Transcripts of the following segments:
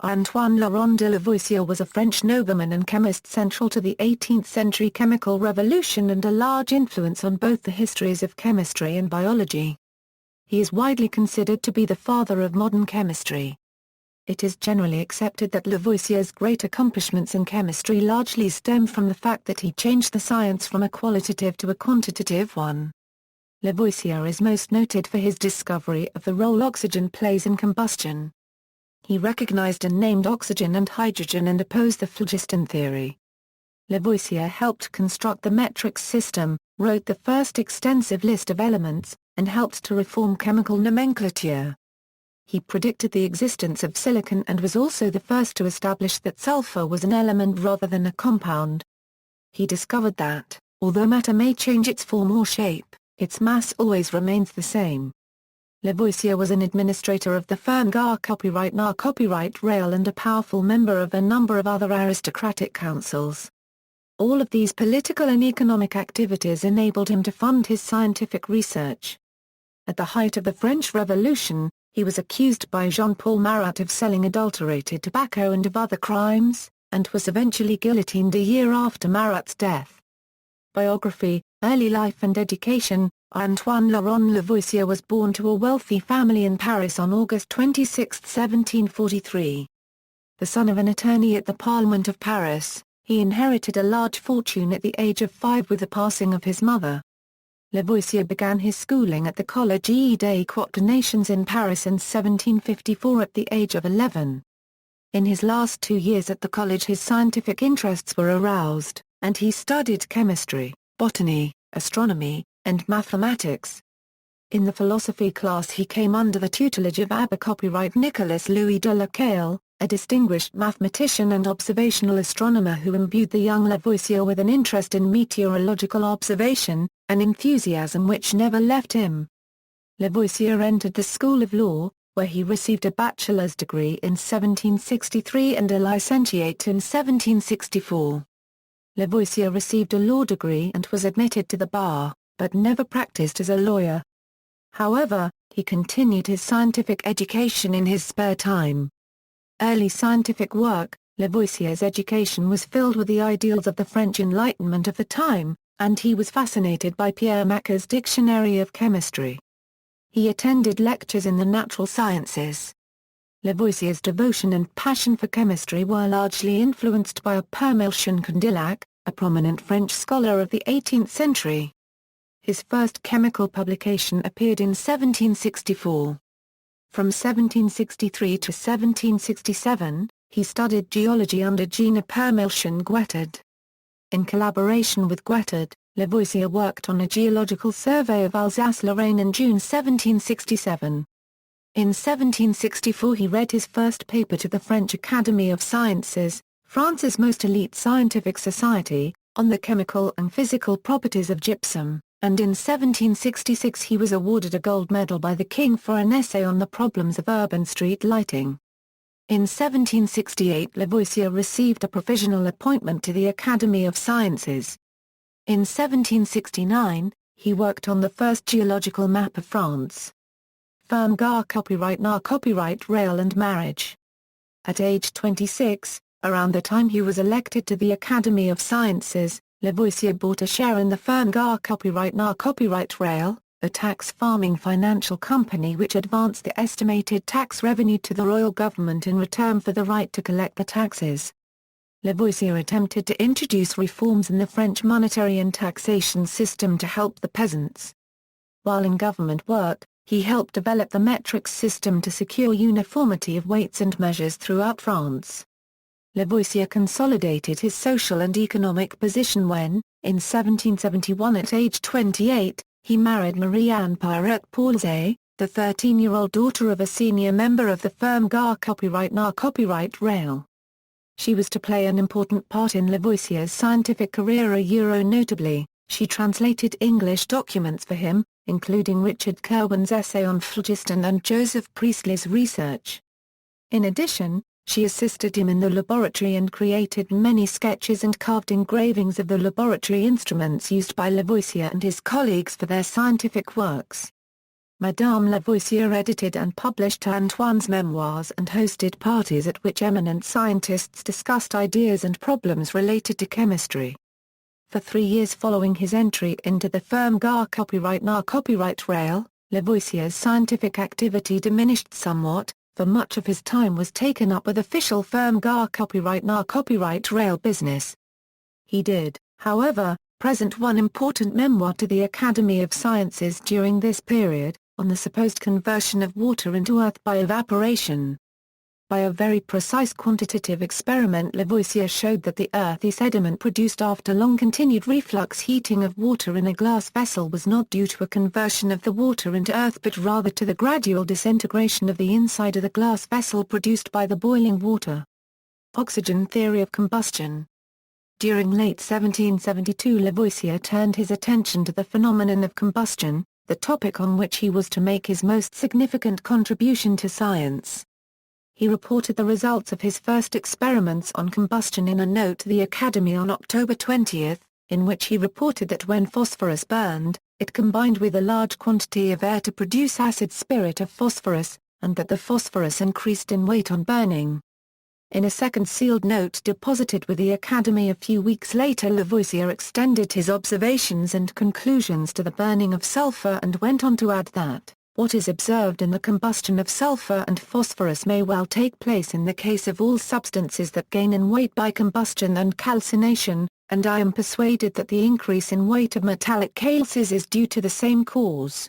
Antoine-Laurent de Lavoisier was a French nobleman and chemist central to the 18th-century chemical revolution and a large influence on both the histories of chemistry and biology. He is widely considered to be the father of modern chemistry. It is generally accepted that Lavoisier's great accomplishments in chemistry largely stem from the fact that he changed the science from a qualitative to a quantitative one. Lavoisier is most noted for his discovery of the role oxygen plays in combustion. He recognized and named oxygen and hydrogen and opposed the phlogiston theory. Lavoisier helped construct the metric system, wrote the first extensive list of elements, and helped to reform chemical nomenclature. He predicted the existence of silicon and was also the first to establish that sulfur was an element rather than a compound. He discovered that, although matter may change its form or shape, its mass always remains the same. Lavoisier was an administrator of the firm copyright rail and a powerful member of a number of other aristocratic councils. All of these political and economic activities enabled him to fund his scientific research. At the height of the French Revolution, he was accused by Jean-Paul Marat of selling adulterated tobacco and of other crimes, and was eventually guillotined a year after Marat's death. Biography, early life and education. Antoine-Laurent Lavoisier was born to a wealthy family in Paris on August 26, 1743. The son of an attorney at the Parliament of Paris, he inherited a large fortune at the age of 5 with the passing of his mother. Lavoisier began his schooling at the Collège des Quatre Nations in Paris in 1754 at the age of 11. In his last 2 years at the college his scientific interests were aroused, and he studied chemistry, botany, astronomy, and mathematics. In the philosophy class he came under the tutelage of Abbe copyright Nicolas Louis de Lacaille, a distinguished mathematician and observational astronomer who imbued the young Lavoisier with an interest in meteorological observation, an enthusiasm which never left him. Lavoisier entered the School of Law, where he received a bachelor's degree in 1763 and a licentiate in 1764. Lavoisier received a law degree and was admitted to the bar, but never practiced as a lawyer. However, he continued his scientific education in his spare time. Early scientific work. Lavoisier's education was filled with the ideals of the French Enlightenment of the time, and he was fascinated by Pierre Macquer's Dictionary of Chemistry. He attended lectures in the natural sciences. Lavoisier's devotion and passion for chemistry were largely influenced by Émile Condillac, a prominent French scholar of the 18th century. His first chemical publication appeared in 1764. From 1763 to 1767, he studied geology under Émile Guettard. In collaboration with Guettard, Lavoisier worked on a geological survey of Alsace-Lorraine in June 1767. In 1764 he read his first paper to the French Academy of Sciences, France's most elite scientific society, on the chemical and physical properties of gypsum, and in 1766 he was awarded a gold medal by the king for an essay on the problems of urban street lighting. In 1768 Lavoisier received a provisional appointment to the Academy of Sciences. In 1769, he worked on the first geological map of France. Firm copyright rail and marriage. At age 26, around the time he was elected to the Academy of Sciences, Lavoisier bought a share in the firm copyright rail, a tax farming financial company which advanced the estimated tax revenue to the royal government in return for the right to collect the taxes. Lavoisier attempted to introduce reforms in the French monetary and taxation system to help the peasants. While in government work, he helped develop the metric system to secure uniformity of weights and measures throughout France. Lavoisier consolidated his social and economic position when, in 1771 at age 28, he married Marie-Anne Pierrette-Paulze, the 13-year-old daughter of a senior member of the firm copyright rail. She was to play an important part in Lavoisier's scientific career. Notably, she translated English documents for him, including Richard Kirwan's essay on phlogiston and Joseph Priestley's research. In addition, she assisted him in the laboratory and created many sketches and carved engravings of the laboratory instruments used by Lavoisier and his colleagues for their scientific works. Madame Lavoisier edited and published Antoine's memoirs and hosted parties at which eminent scientists discussed ideas and problems related to chemistry. For 3 years following his entry into the firm Gar copyright Na copyright rail, Lavoisier's scientific activity diminished somewhat, for much of his time was taken up with official firm Gar copyright Na copyright rail business. He did, however, present one important memoir to the Academy of Sciences during this period, on the supposed conversion of water into earth by evaporation. By a very precise quantitative experiment, Lavoisier showed that the earthy sediment produced after long continued reflux heating of water in a glass vessel was not due to a conversion of the water into earth but rather to the gradual disintegration of the inside of the glass vessel produced by the boiling water. Oxygen theory of combustion. During late 1772 Lavoisier turned his attention to the phenomenon of combustion, the topic on which he was to make his most significant contribution to science. He reported the results of his first experiments on combustion in a note to the Academy on October 20, in which he reported that when phosphorus burned, it combined with a large quantity of air to produce acid spirit of phosphorus, and that the phosphorus increased in weight on burning. In a second sealed note deposited with the Academy a few weeks later, Lavoisier extended his observations and conclusions to the burning of sulfur and went on to add that, what is observed in the combustion of sulfur and phosphorus may well take place in the case of all substances that gain in weight by combustion and calcination, and I am persuaded that the increase in weight of metallic cases is due to the same cause.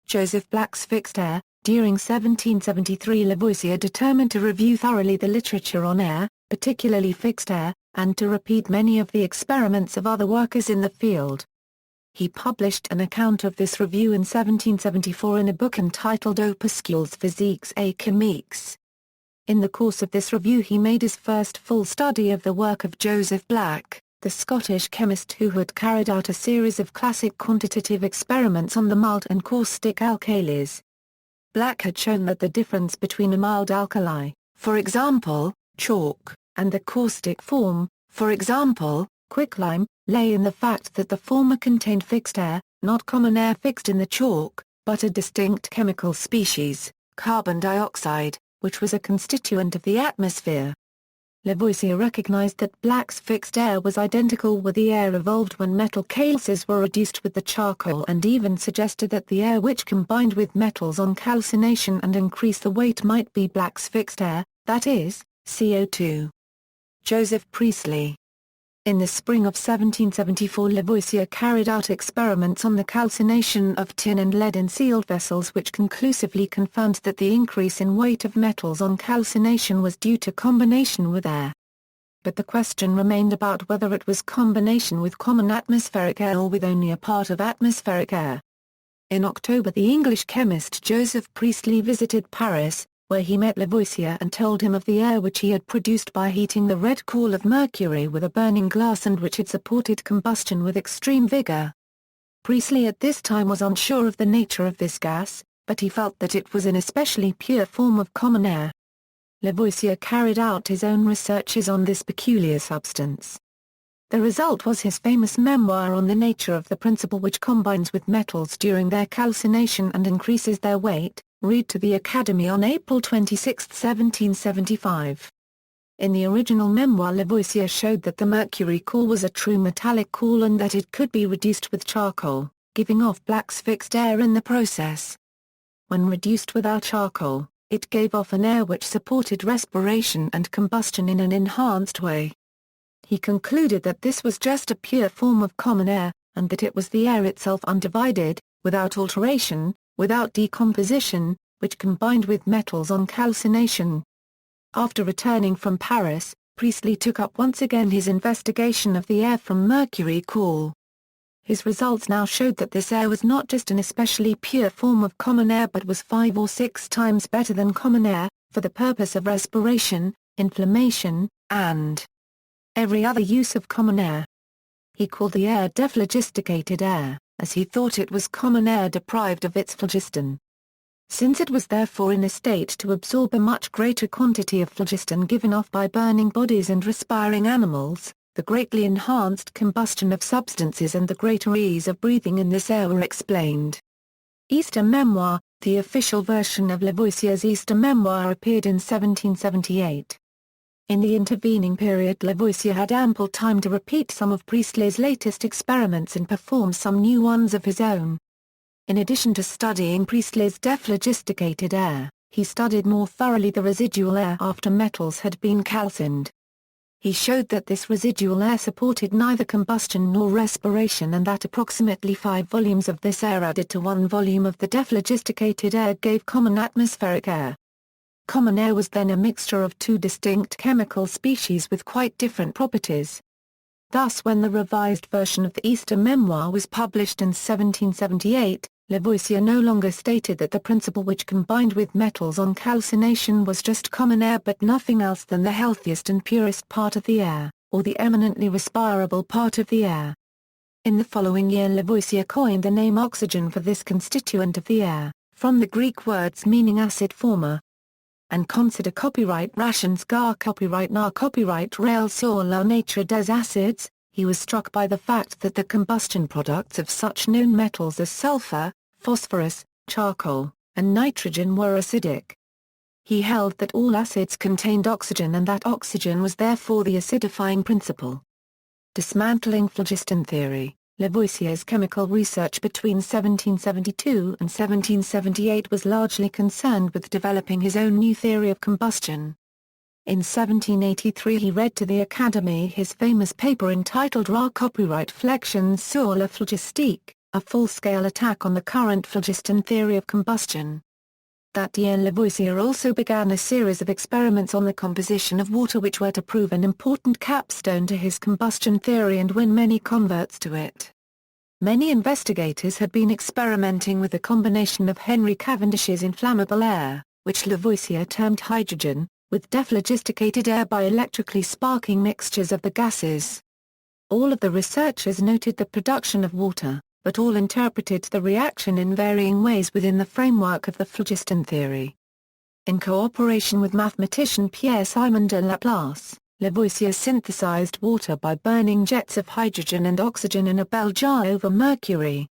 Joseph Black's fixed air. During 1773 Lavoisier determined to review thoroughly the literature on air, particularly fixed air, and to repeat many of the experiments of other workers in the field. He published an account of this review in 1774 in a book entitled Opuscules physiques et chimiques. In the course of this review he made his first full study of the work of Joseph Black, the Scottish chemist who had carried out a series of classic quantitative experiments on the mild and caustic alkalis. Black had shown that the difference between a mild alkali, for example, chalk, and the caustic form, for example, quicklime, lay in the fact that the former contained fixed air, not common air fixed in the chalk, but a distinct chemical species, carbon dioxide, which was a constituent of the atmosphere. Lavoisier recognized that Black's fixed air was identical with the air evolved when metal cases were reduced with the charcoal and even suggested that the air which combined with metals on calcination and increased the weight might be Black's fixed air, that is, CO2. Joseph Priestley. In the spring of 1774 Lavoisier carried out experiments on the calcination of tin and lead in sealed vessels which conclusively confirmed that the increase in weight of metals on calcination was due to combination with air. But the question remained about whether it was combination with common atmospheric air or with only a part of atmospheric air. In October the English chemist Joseph Priestley visited Paris, where he met Lavoisier and told him of the air which he had produced by heating the red coal of mercury with a burning glass and which had supported combustion with extreme vigor. Priestley at this time was unsure of the nature of this gas, but he felt that it was an especially pure form of common air. Lavoisier carried out his own researches on this peculiar substance. The result was his famous memoir on the nature of the principle which combines with metals during their calcination and increases their weight, read to the Academy on April 26, 1775. In the original memoir Lavoisier showed that the mercury coal was a true metallic coal and that it could be reduced with charcoal, giving off Black's fixed air in the process. When reduced without charcoal, it gave off an air which supported respiration and combustion in an enhanced way. He concluded that this was just a pure form of common air, and that it was the air itself undivided, without alteration, without decomposition, which combined with metals on calcination. After returning from Paris, Priestley took up once again his investigation of the air from mercury coal. His results now showed that this air was not just an especially pure form of common air but was 5 or 6 times better than common air, for the purpose of respiration, inflammation, and every other use of common air. He called the air dephlogisticated air, as he thought it was common air deprived of its phlogiston. Since it was therefore in a state to absorb a much greater quantity of phlogiston given off by burning bodies and respiring animals, the greatly enhanced combustion of substances and the greater ease of breathing in this air were explained. Easter Memoir. The official version of Lavoisier's Easter Memoir appeared in 1778. In the intervening period, Lavoisier had ample time to repeat some of Priestley's latest experiments and perform some new ones of his own. In addition to studying Priestley's dephlogisticated air, he studied more thoroughly the residual air after metals had been calcined. He showed that this residual air supported neither combustion nor respiration, and that approximately 5 volumes of this air added to 1 volume of the dephlogisticated air gave common atmospheric air. Common air was then a mixture of 2 distinct chemical species with quite different properties. Thus, when the revised version of the Easter Memoir was published in 1778, Lavoisier no longer stated that the principle which combined with metals on calcination was just common air but nothing else than the healthiest and purest part of the air, or the eminently respirable part of the air. In the following year, Lavoisier coined the name oxygen for this constituent of the air, from the Greek words meaning acid former. And consider copyright rations gar copyright na copyright rail sur la nature des acids. He was struck by the fact that the combustion products of such known metals as sulfur, phosphorus, charcoal, and nitrogen were acidic. He held that all acids contained oxygen and that oxygen was therefore the acidifying principle. Dismantling phlogiston theory. Lavoisier's chemical research between 1772 and 1778 was largely concerned with developing his own new theory of combustion. In 1783 he read to the Academy his famous paper entitled Réflexions sur la phlogistique, a full-scale attack on the current phlogiston theory of combustion. That year Lavoisier also began a series of experiments on the composition of water which were to prove an important capstone to his combustion theory and win many converts to it. Many investigators had been experimenting with the combination of Henry Cavendish's inflammable air, which Lavoisier termed hydrogen, with dephlogisticated air by electrically sparking mixtures of the gases. All of the researchers noted the production of water, but all interpreted the reaction in varying ways within the framework of the phlogiston theory. In cooperation with mathematician Pierre-Simon de Laplace, Lavoisier synthesized water by burning jets of hydrogen and oxygen in a bell jar over mercury.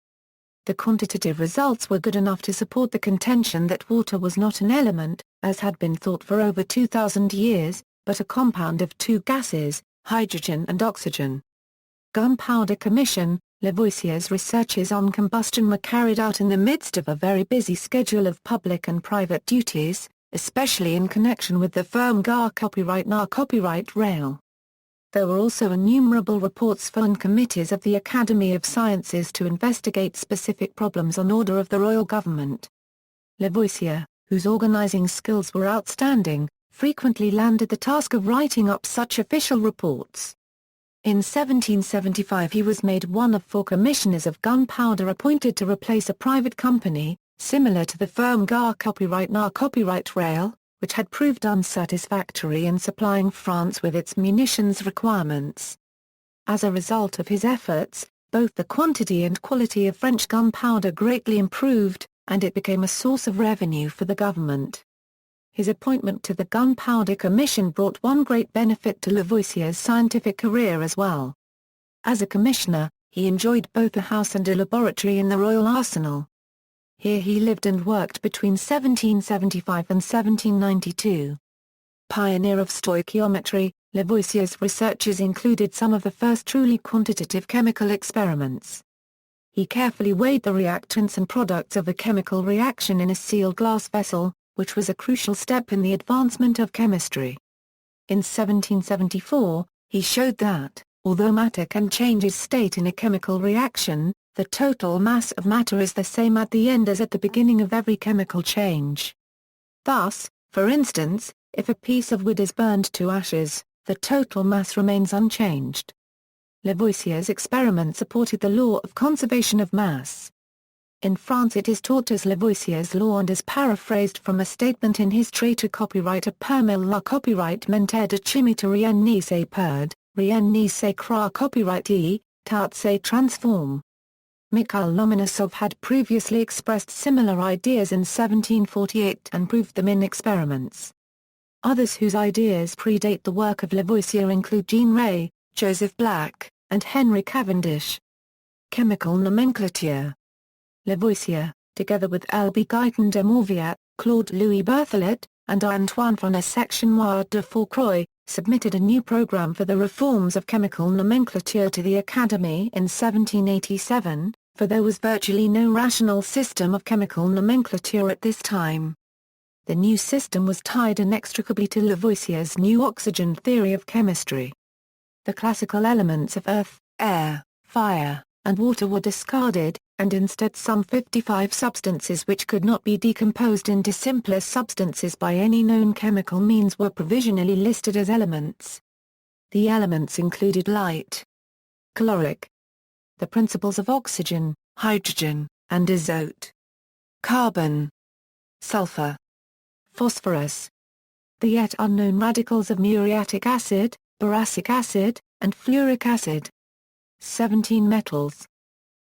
The quantitative results were good enough to support the contention that water was not an element, as had been thought for over 2,000 years, but a compound of 2 gases, hydrogen and oxygen. Gunpowder Commission. Lavoisier's researches on combustion were carried out in the midst of a very busy schedule of public and private duties, especially in connection with the firm gar copyright na copyright rail. There were also innumerable reports for committees of the Academy of Sciences to investigate specific problems on order of the royal government. Lavoisier, whose organizing skills were outstanding, frequently landed the task of writing up such official reports. In 1775 he was made one of 4 commissioners of gunpowder appointed to replace a private company, similar to the firm gar copyright na copyright rail, which had proved unsatisfactory in supplying France with its munitions requirements. As a result of his efforts, both the quantity and quality of French gunpowder greatly improved, and it became a source of revenue for the government. His appointment to the Gunpowder Commission brought one great benefit to Lavoisier's scientific career as well. As a commissioner, he enjoyed both a house and a laboratory in the Royal Arsenal. Here he lived and worked between 1775 and 1792. Pioneer of stoichiometry, Lavoisier's researches included some of the first truly quantitative chemical experiments. He carefully weighed the reactants and products of a chemical reaction in a sealed glass vessel, which was a crucial step in the advancement of chemistry. In 1774, he showed that, although matter can change its state in a chemical reaction, the total mass of matter is the same at the end as at the beginning of every chemical change. Thus, for instance, if a piece of wood is burned to ashes, the total mass remains unchanged. Lavoisier's experiment supported the law of conservation of mass. In France it is taught as Lavoisier's law and is paraphrased from a statement in his Traité copyright permel la copyright menter de chimite rien ni se perd, rien ni se cra copyright tout se transforme. Mikhail Lomonosov had previously expressed similar ideas in 1748 and proved them in experiments. Others whose ideas predate the work of Lavoisier include Jean Rey, Joseph Black, and Henry Cavendish. Chemical nomenclature. Lavoisier, together with L.B. Guyton de Morvier, Claude Louis Berthelot, and Antoine Lavoisier de Fourcroy, submitted a new program for the reforms of chemical nomenclature to the Academy in 1787, for there was virtually no rational system of chemical nomenclature at this time. The new system was tied inextricably to Lavoisier's new oxygen theory of chemistry. The classical elements of earth, air, fire, and water were discarded, and instead some 55 substances which could not be decomposed into simpler substances by any known chemical means were provisionally listed as elements. The elements included light, caloric, the principles of oxygen, hydrogen, and azote, carbon, sulfur, phosphorus, the yet unknown radicals of muriatic acid, boracic acid, and fluoric acid, 17 metals,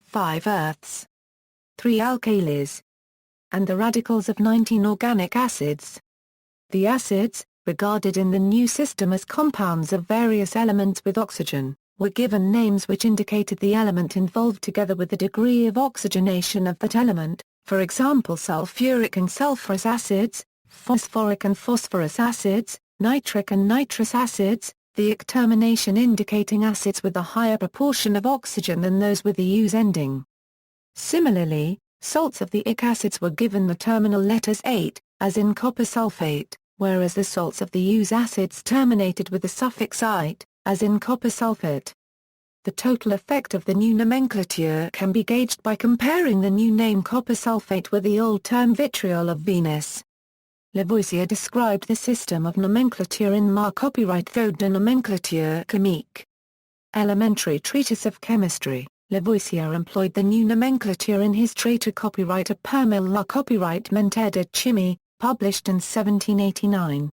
5 earths, 3 alkalis, and the radicals of 19 organic acids. The acids, regarded in the new system as compounds of various elements with oxygen, were given names which indicated the element involved together with the degree of oxygenation of that element, for example sulfuric and sulfurous acids, phosphoric and phosphorus acids, nitric and nitrous acids, the ic termination indicating acids with a higher proportion of oxygen than those with the use ending. Similarly, salts of the ic acids were given the terminal letters ate, as in copper sulfate, whereas the salts of the use acids terminated with the suffix ite, as in copper sulfate. The total effect of the new nomenclature can be gauged by comparing the new name copper sulfate with the old term vitriol of Venus. Lavoisier described the system of nomenclature in Ma Copyright Code de Nomenclature Chimique. Elementary treatise of chemistry, Lavoisier employed the new nomenclature in his Traité copyright per la copyright de chimie, published in 1789.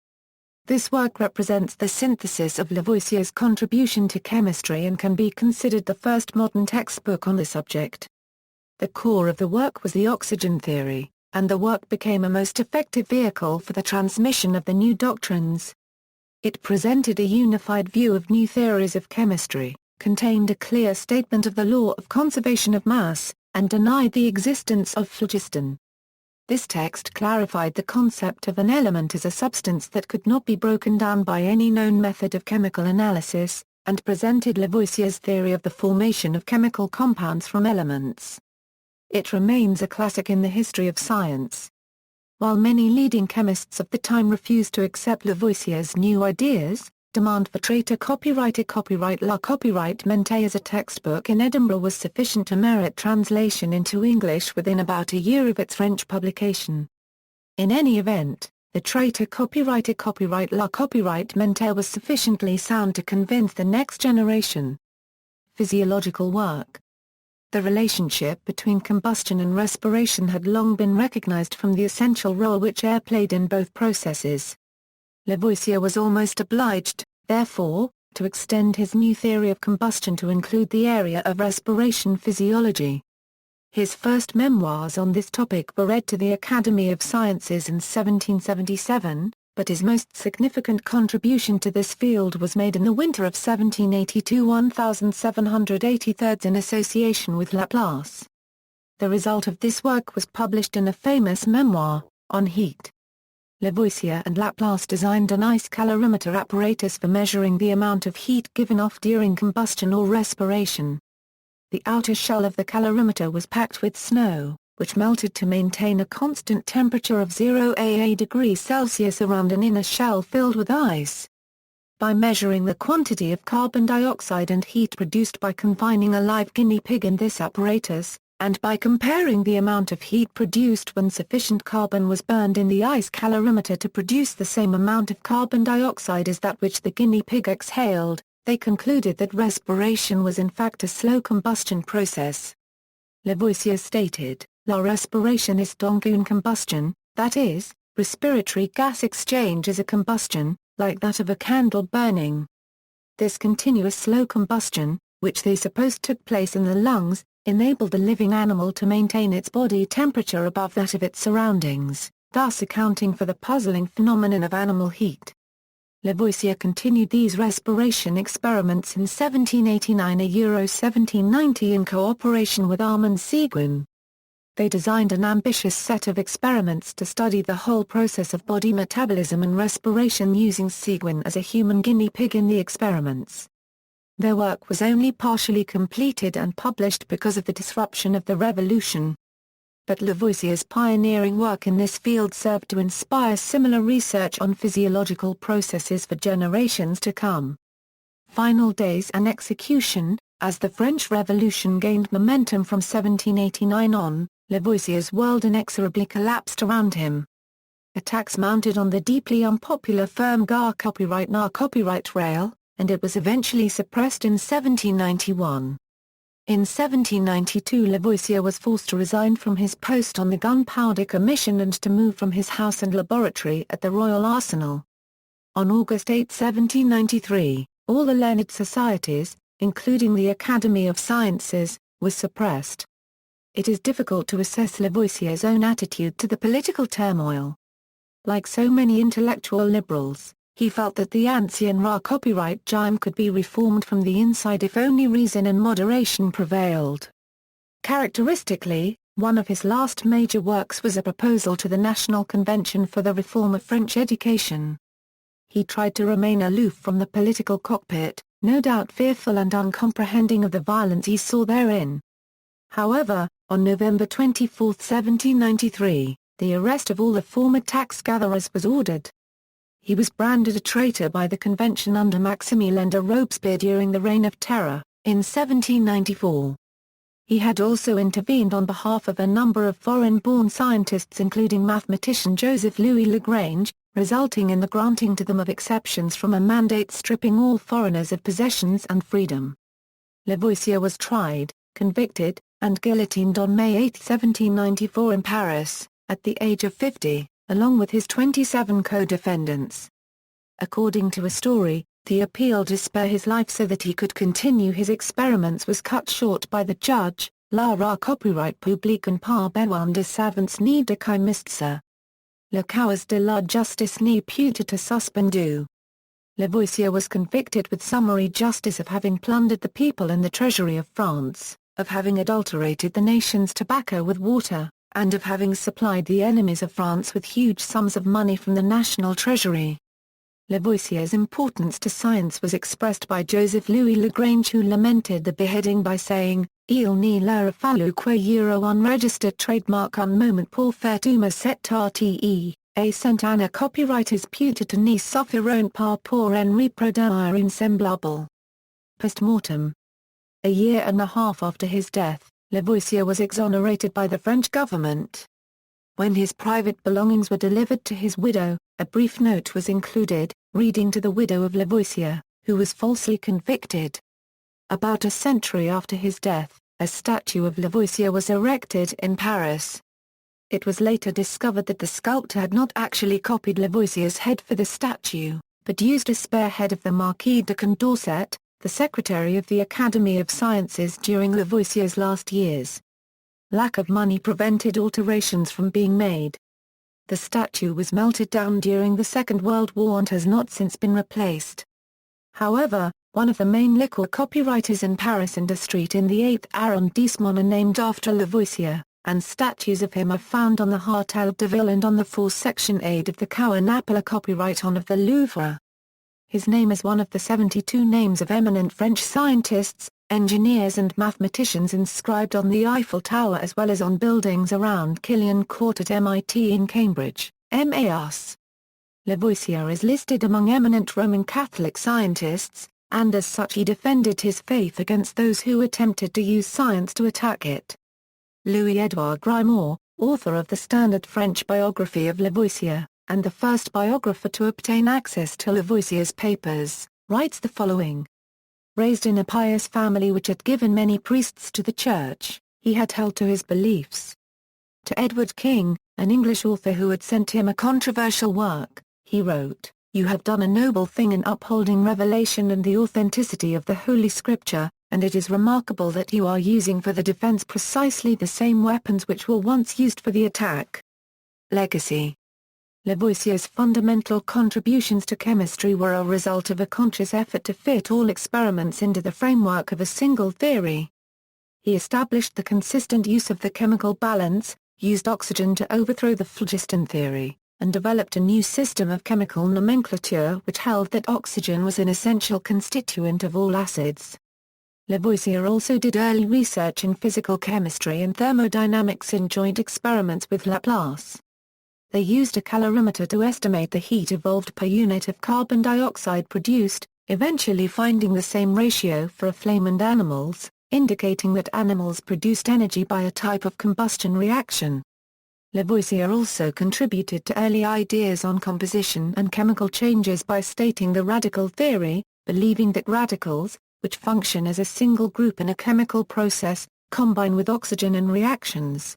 This work represents the synthesis of Lavoisier's contribution to chemistry and can be considered the first modern textbook on the subject. The core of the work was the oxygen theory, and the work became a most effective vehicle for the transmission of the new doctrines. It presented a unified view of new theories of chemistry, contained a clear statement of the law of conservation of mass, and denied the existence of phlogiston. This text clarified the concept of an element as a substance that could not be broken down by any known method of chemical analysis, and presented Lavoisier's theory of the formation of chemical compounds from elements. It remains a classic in the history of science. While many leading chemists of the time refused to accept Lavoisier's new ideas, demand for Traité copyright la copyright as a textbook in Edinburgh was sufficient to merit translation into English within about a year of its French publication. In any event, the Traité copyright la copyright was sufficiently sound to convince the next generation. Physiological work. The relationship between combustion and respiration had long been recognized from the essential role which air played in both processes. Lavoisier was almost obliged, therefore, to extend his new theory of combustion to include the area of respiration physiology. His first memoirs on this topic were read to the Academy of Sciences in 1777, but his most significant contribution to this field was made in the winter of 1782-1783 in association with Laplace. The result of this work was published in a famous memoir, On Heat. Lavoisier and Laplace designed an ice calorimeter apparatus for measuring the amount of heat given off during combustion or respiration. The outer shell of the calorimeter was packed with snow, which melted to maintain a constant temperature of 0°A degrees Celsius around an inner shell filled with ice. By measuring the quantity of carbon dioxide and heat produced by confining a live guinea pig in this apparatus, and by comparing the amount of heat produced when sufficient carbon was burned in the ice calorimeter to produce the same amount of carbon dioxide as that which the guinea pig exhaled, they concluded that respiration was in fact a slow combustion process. Lavoisier stated, "La respiration is donc une combustion, that is, respiratory gas exchange is a combustion, like that of a candle burning." This continuous slow combustion, which they supposed took place in the lungs, enabled the living animal to maintain its body temperature above that of its surroundings, thus accounting for the puzzling phenomenon of animal heat. Lavoisier continued these respiration experiments in 1789–1790 in cooperation with Armand Seguin. They designed an ambitious set of experiments to study the whole process of body metabolism and respiration using Seguin as a human guinea pig in the experiments. Their work was only partially completed and published because of the disruption of the Revolution. But Lavoisier's pioneering work in this field served to inspire similar research on physiological processes for generations to come. Final days and execution. As the French Revolution gained momentum from 1789 on, Lavoisier's world inexorably collapsed around him. Attacks mounted on the deeply unpopular firm Gare copyright na copyright rail, and it was eventually suppressed in 1791. In 1792 Lavoisier was forced to resign from his post on the Gunpowder Commission and to move from his house and laboratory at the Royal Arsenal. On August 8, 1793, all the learned societies, including the Academy of Sciences, were suppressed. It is difficult to assess Lavoisier's own attitude to the political turmoil. Like so many intellectual liberals, he felt that the ancien rare copyright regime could be reformed from the inside if only reason and moderation prevailed. Characteristically, one of his last major works was a proposal to the National Convention for the Reform of French Education. He tried to remain aloof from the political cockpit, no doubt fearful and uncomprehending of the violence he saw therein. However, on November 24, 1793, the arrest of all the former tax gatherers was ordered. He was branded a traitor by the convention under Maximilien de Robespierre during the Reign of Terror, in 1794. He had also intervened on behalf of a number of foreign-born scientists including mathematician Joseph-Louis Lagrange, resulting in the granting to them of exceptions from a mandate stripping all foreigners of possessions and freedom. Lavoisier was tried, convicted, and guillotined on May 8, 1794 in Paris, at the age of 50. Along with his 27 co-defendants. According to a story, the appeal to spare his life so that he could continue his experiments was cut short by the judge. La rare copyright publique en par besoin de savants ni de chimistes. Le cause de la justice ni putita suspendu. Lavoisier was convicted with summary justice of having plundered the people and the treasury of France, of having adulterated the nation's tobacco with water, and of having supplied the enemies of France with huge sums of money from the national treasury. Lavoisier's importance to science was expressed by Joseph-Louis Lagrange, who lamented the beheading by saying, Il n'y leur fallu que euro unregistered trademark un moment pour faire tout cet RTE, et cent années copyrights putata ni suffiront pas pour en reproduire insemblable. Post-mortem. A year and a half after his death, Lavoisier was exonerated by the French government. When his private belongings were delivered to his widow, a brief note was included, reading to the widow of Lavoisier, who was falsely convicted. About a century after his death, a statue of Lavoisier was erected in Paris. It was later discovered that the sculptor had not actually copied Lavoisier's head for the statue, but used a spare head of the Marquis de Condorcet, the secretary of the Academy of Sciences during Lavoisier's last years. Lack of money prevented alterations from being made. The statue was melted down during the Second World War and has not since been replaced. However, one of the main liquor copywriters in Paris and a street in the 8th arrondissement are named after Lavoisier, and statues of him are found on the Hôtel de Ville and on the 4-section aid of the Cour Napola copyright on of the Louvre. His name is one of the 72 names of eminent French scientists, engineers and mathematicians inscribed on the Eiffel Tower as well as on buildings around Killian Court at MIT in Cambridge, MAS. Lavoisier is listed among eminent Roman Catholic scientists, and as such he defended his faith against those who attempted to use science to attack it. Louis-Édouard Grimaud, author of the standard French biography of Lavoisier, and the first biographer to obtain access to Lavoisier's papers, writes the following. Raised in a pious family which had given many priests to the church, he had held to his beliefs. To Edward King, an English author who had sent him a controversial work, he wrote, "You have done a noble thing in upholding revelation and the authenticity of the Holy Scripture, and it is remarkable that you are using for the defense precisely the same weapons which were once used for the attack." Legacy. Lavoisier's fundamental contributions to chemistry were a result of a conscious effort to fit all experiments into the framework of a single theory. He established the consistent use of the chemical balance, used oxygen to overthrow the phlogiston theory, and developed a new system of chemical nomenclature which held that oxygen was an essential constituent of all acids. Lavoisier also did early research in physical chemistry and thermodynamics in joint experiments with Laplace. They used a calorimeter to estimate the heat evolved per unit of carbon dioxide produced, eventually finding the same ratio for a flame and animals, indicating that animals produced energy by a type of combustion reaction. Lavoisier also contributed to early ideas on composition and chemical changes by stating the radical theory, believing that radicals, which function as a single group in a chemical process, combine with oxygen in reactions.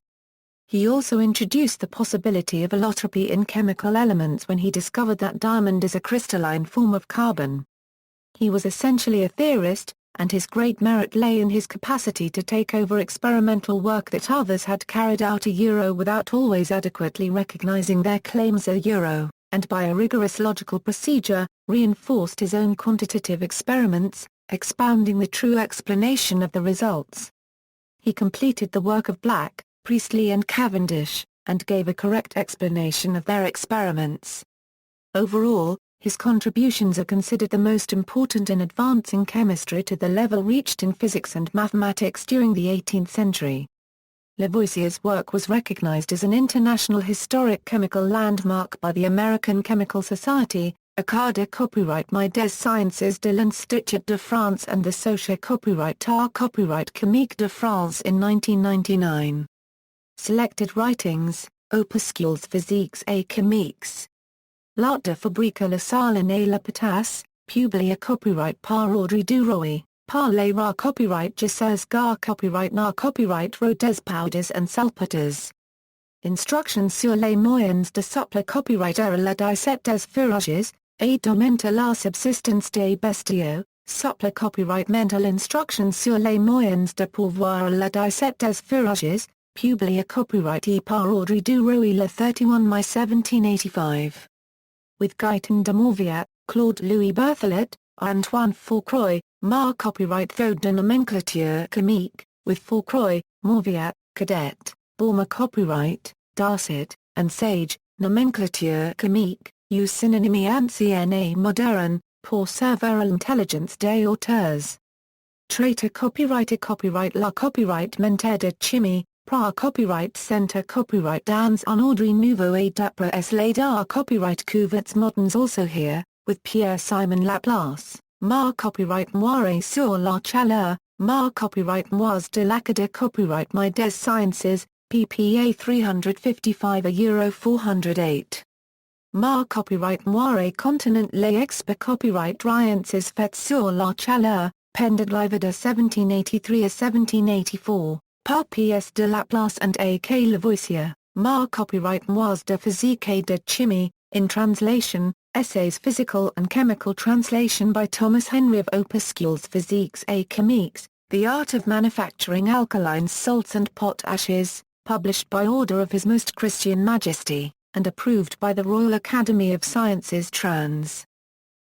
He also introduced the possibility of allotropy in chemical elements when he discovered that diamond is a crystalline form of carbon. He was essentially a theorist, and his great merit lay in his capacity to take over experimental work that others had carried out without always adequately recognizing their claims and by a rigorous logical procedure, reinforced his own quantitative experiments, expounding the true explanation of the results. He completed the work of Black, Priestley and Cavendish, and gave a correct explanation of their experiments. Overall, his contributions are considered the most important in advancing chemistry to the level reached in physics and mathematics during the 18th century. Lavoisier's work was recognized as an international historic chemical landmark by the American Chemical Society, Académie Copyright des Sciences de l'Institut de France and the Société Copyright Chimique de France in 1999. Selected writings, Opuscules physiques et chimiques. L'art de fabriquer le salin et la potasse, publié copyright par Audrey Duroy, par les rares copyright Gisers gar copyright na copyright Rodez powders and salpeters. Instructions sur les moyens de suppléer copyright à la dissette des fourrages, et d'augmenter la subsistance des bestiaux, suppléer copyright mental instructions sur les moyens de pourvoir à la dissette des fourrages, publié copyright par Audrey Duroy le 31 mai 1785. With Gaëtan de Morvier, Claude Louis Berthelot, Antoine Fourcroy, Mar copyright Code de nomenclature chimique, with Fourcroy, Morvier, Cadet, Borma copyright, Darcet, and Sage, nomenclature chimique, use synonyme ancienne moderne, pour servir à l'intelligence des auteurs. Traiter copyright la copyright mente de chimie, Pra copyright center copyright dans un ordre nouveau et d'après les d'art copyright couverts modernes also here, with Pierre-Simon Laplace, Mar copyright moire sur la chaleur, Mar copyright moise de l'Académie copyright des Sciences, ppA 355 à €408. Mar copyright moire continent les experts copyright sciences faites sur la chaleur, pendant live de 1783 à 1784. Par P.S. de Laplace and A.K. Lavoisier, Mar copyright moise de physique et de chimie, in translation, Essays Physical and Chemical Translation by Thomas Henry of Opuscules physiques et chimiques, The Art of Manufacturing Alkaline Salts and Potashes, published by order of His Most Christian Majesty, and approved by the Royal Academy of Sciences trans.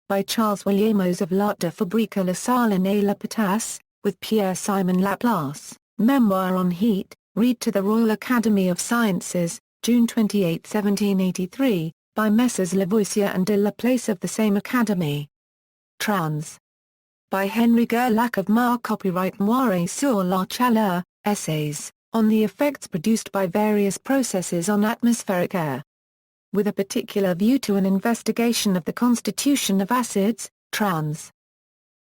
By Charles Williamos of L'Art de fabriquer le salin et la potasse, with Pierre-Simon Laplace. Memoir on Heat, read to the Royal Academy of Sciences, June 28, 1783, by Messrs. Lavoisier and de Laplace of the same Academy. Trans. By Henry Gerlach of Mar copyright Moire sur la chaleur, Essays, on the effects produced by various processes on atmospheric air. With a particular view to an investigation of the constitution of acids, trans.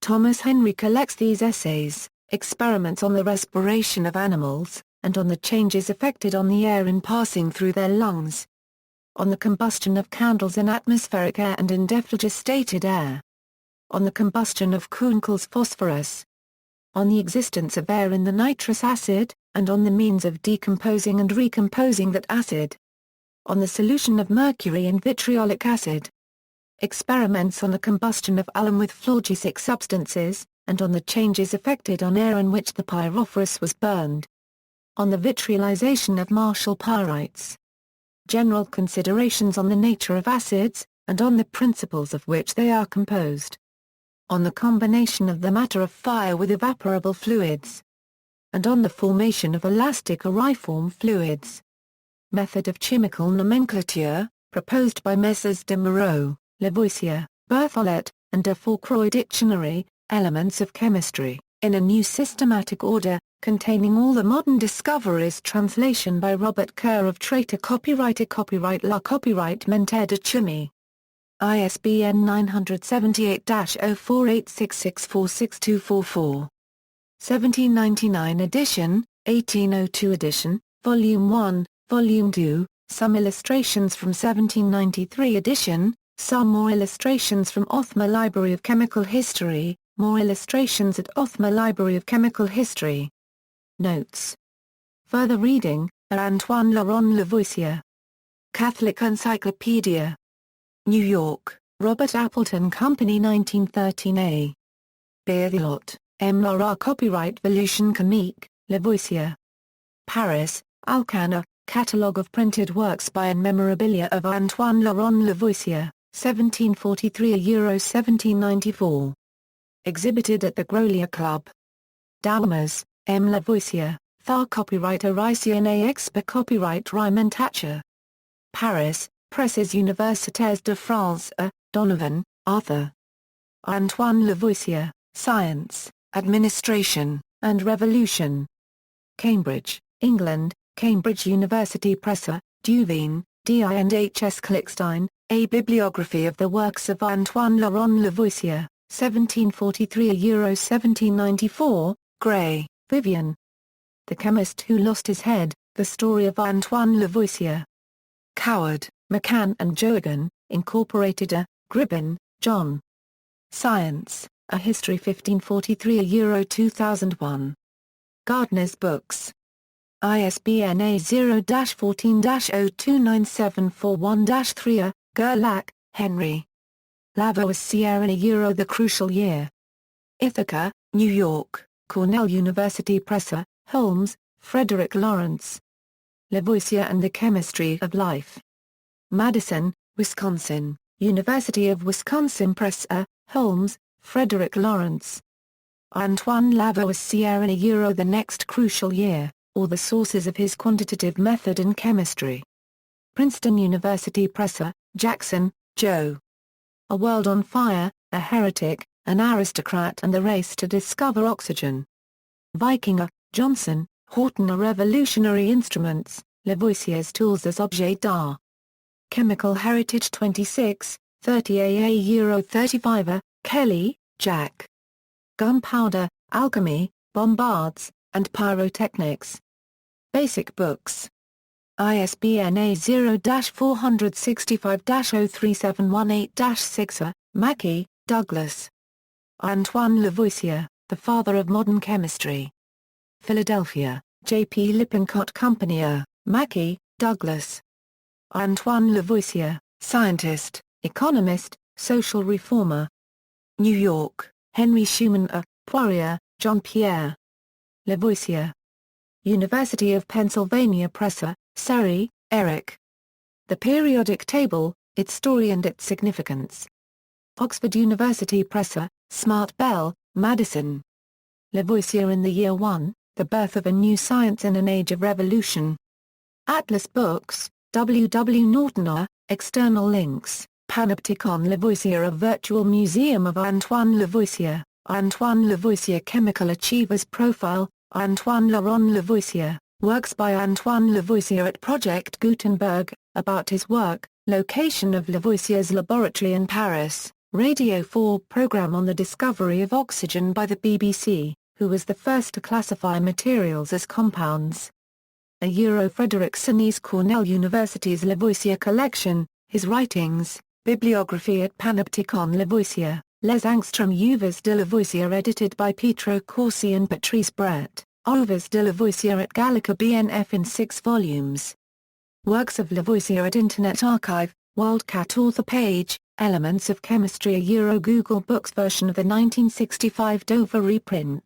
Thomas Henry collects these essays, experiments on the respiration of animals, and on the changes effected on the air in passing through their lungs. On the combustion of candles in atmospheric air and in dephlogistated air. On the combustion of Kuhnkel's phosphorus. On the existence of air in the nitrous acid, and on the means of decomposing and recomposing that acid. On the solution of mercury in vitriolic acid. Experiments on the combustion of alum with phlogistic substances, and on the changes effected on air in which the pyrophorus was burned. On the vitriolization of martial pyrites. General considerations on the nature of acids, and on the principles of which they are composed. On the combination of the matter of fire with evaporable fluids. and on the formation of elastic aeriform fluids. Method of chemical nomenclature, proposed by Messrs. de Moreau, Lavoisier, Berthollet, and de Fourcroy. Dictionary, Elements of Chemistry, in a new systematic order, containing all the modern discoveries. Translation by Robert Kerr of Traiter. Copyright La Copyright Mente de Chimie. ISBN 978-0486646244. 1799 edition, 1802 edition, Volume 1, Volume 2, some illustrations from 1793 edition, some more illustrations from Othma Library of Chemical History, more illustrations at Othma Library of Chemical History. Notes. Further reading, Antoine-Laurent de Lavoisier. Catholic Encyclopedia. New York, Robert Appleton Company 1913a. Berthelot, Memoir. Copyright Volution Chimique, Lavoisier. Paris, Alcana, Catalogue of Printed Works by and Memorabilia of Antoine-Laurent de Lavoisier, 1743 €1794. Exhibited at the Grolier Club. Daumers, M. Lavoisier, Thar. Copyright Oricien et Expert. Copyright Nomenclature. Paris, Presses Universitaires de France. Donovan, Arthur. Antoine Lavoisier, Science, Administration, and Revolution. Cambridge, England, Cambridge University Press. Duveen, D.I. and H.S. Klickstein, A Bibliography of the Works of Antoine-Laurent de Lavoisier, 1743 €1794, Gray, Vivian. The Chemist Who Lost His Head, The Story of Antoine Lavoisier. Coward, McCann and Joagan, Incorporated. Gribbin, John. Science, A History 1543 2001. Gardner's Books. ISBN A0-14-029741-3. Gerlach, Henry. Lavoisier The Crucial Year. Ithaca, New York, Cornell University Press. Holmes, Frederick Lawrence. Lavoisier and the Chemistry of Life. Madison, Wisconsin, University of Wisconsin Press. Holmes, Frederick Lawrence. Antoine Lavoisier The Next Crucial Year, or the Sources of His Quantitative Method in Chemistry. Princeton University Press. Jackson, Joe. A World on Fire, A Heretic, an Aristocrat and the Race to Discover Oxygen. Vikinger, Johnson, Horton. A Revolutionary Instruments, Lavoisier's Tools as Objets d'Art. Chemical Heritage 26, 30 AA 35. Kelly, Jack. Gunpowder, Alchemy, Bombards, and Pyrotechnics. Basic Books. ISBN A0-465-03718-6. Mackey, Douglas. Antoine Lavoisier, The Father of Modern Chemistry. Philadelphia, J. P. Lippincott Company. Mackey, Douglas. Antoine Lavoisier, Scientist, Economist, Social Reformer. New York, Henry Schumann. Poirier, John Pierre. Lavoisier. University of Pennsylvania Press. Surrey, Eric. The Periodic Table, Its Story and Its Significance. Oxford University Press. Smart Bell, Madison. Lavoisier in the Year One, The Birth of a New Science in an Age of Revolution. Atlas Books, W. W. Norton. External links, Panopticon Lavoisier. A Virtual Museum of Antoine Lavoisier, Antoine Lavoisier. Chemical Achievers Profile, Antoine-Laurent de Lavoisier. Works by Antoine Lavoisier at Project Gutenberg, about his work, location of Lavoisier's laboratory in Paris, Radio 4 program on the discovery of oxygen by the BBC, who was the first to classify materials as compounds. Frederick Sonney's Cornell University's Lavoisier collection, his writings, bibliography at Panopticon Lavoisier, Les Angstrom Œuvres de Lavoisier edited by Pietro Corsi and Patrice Brett. Œuvres de Lavoisier at Gallica BNF in 6 volumes. Works of Lavoisier at Internet Archive, Wildcat author page, Elements of Chemistry. Google Books version of the 1965 Dover reprint.